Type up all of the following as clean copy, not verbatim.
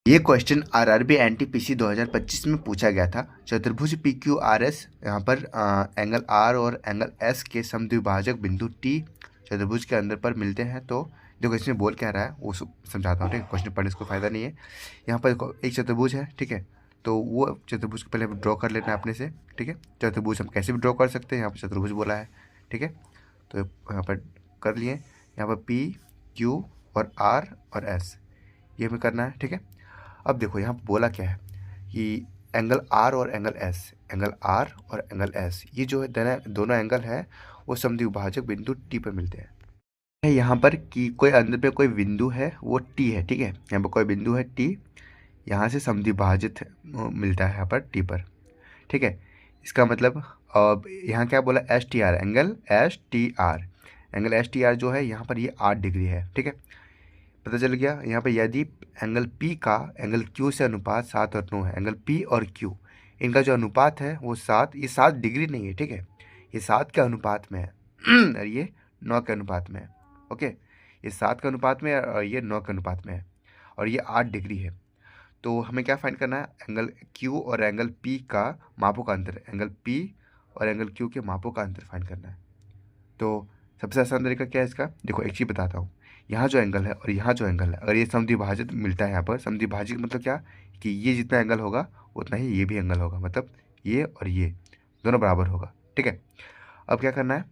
ये question RRB NTPC 2025 में पूछा गया था। चतुर्भुज पी क्यू आर एस, यहाँ पर एंगल आर और एंगल एस के समद्विभाजक बिंदु टी चतुर्भुज के अंदर पर मिलते हैं। तो जो क्वेश्चन बोल क्या रहा है वो समझाता हूँ, ठीक है। क्वेश्चन पढ़ने से कोई फायदा नहीं है। यहाँ पर एक चतुर्भुज है, ठीक है। तो वो चतुर्भुज को पहले ड्रॉ कर लेना है अपने से, ठीक है। चतुर्भुज हम कैसे भी ड्रॉ कर सकते हैं, यहाँ पर चतुर्भुज बोला है, ठीक है। तो यहाँ पर कर लिए। यहाँ पर पी क्यू और आर और एस ये हमें करना है, ठीक है। अब देखो यहाँ पर बोला क्या है कि एंगल आर और एंगल एस, एंगल आर और एंगल एस ये जो है दोनों एंगल है वो समद्विभाजक बिंदु टी पर मिलते हैं। यहाँ पर कि कोई अंदर पे कोई बिंदु है वो टी है, ठीक है। यहाँ पर कोई बिंदु है टी, यहाँ से समद्विभाजित मिलता है यहाँ पर टी पर, ठीक है। इसका मतलब अब यहाँ क्या बोला, S T R, angle S T R, angle S T R जो है यहाँ पर ये 8 डिग्री है, ठीक है। पता चल गया। यहाँ पर यदि एंगल P का एंगल Q से अनुपात 7 और 9 है, एंगल P और Q इनका जो अनुपात है वो 7, ये 7 डिग्री नहीं है, ठीक है। ये 7 के अनुपात में है और ये 9 के अनुपात में है, ओके। ये 7 के अनुपात में है और ये 9 के अनुपात में है और ये 8 डिग्री है। तो हमें क्या फाइंड करना है, एंगल Q और एंगल P का मापों का अंतर, एंगल P और एंगल Q के मापों का अंतर फाइंड करना है। तो सबसे आसान तरीका क्या है इसका, देखो एक चीज़ बताता हूँ। यहाँ जो एंगल है और यहाँ जो एंगल है, अगर ये समद्विभाजित मिलता है, यहाँ पर समद्विभाजित मतलब क्या कि ये जितना एंगल होगा उतना ही ये भी एंगल होगा, मतलब ये और ये दोनों बराबर होगा, ठीक है। अब क्या करना है,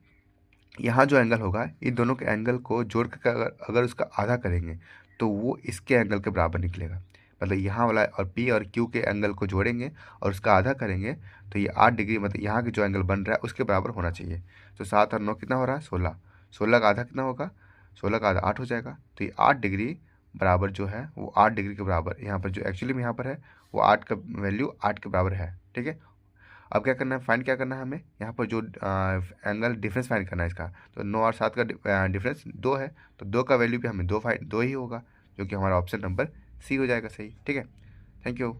यहाँ जो एंगल होगा इन दोनों के एंगल को जोड़ कर अगर उसका आधा करेंगे तो वो इसके एंगल के बराबर निकलेगा। मतलब यहाँ वाला और पी और क्यू के एंगल को जोड़ेंगे और उसका आधा करेंगे तो ये 8 डिग्री, मतलब यहाँ के जो एंगल बन रहा है उसके बराबर होना चाहिए। तो 7 और 9 कितना हो रहा है, 16। 16 का आधा कितना होगा, 16 का आधा 8 हो जाएगा। तो ये 8 डिग्री बराबर जो है वो 8 डिग्री के बराबर यहाँ पर जो एक्चुअली में यहाँ पर है वो 8 का वैल्यू 8 के बराबर है, ठीक है। अब क्या करना है, फाइंड क्या करना है हमें, यहाँ पर जो एंगल डिफरेंस फाइंड करना है इसका। तो 9 और 7 का डिफरेंस 2 है, तो 2 का वैल्यू भी हमें 2 ही होगा, जो कि हमारा ऑप्शन नंबर सी हो जाएगा सही, ठीक है। Thank you.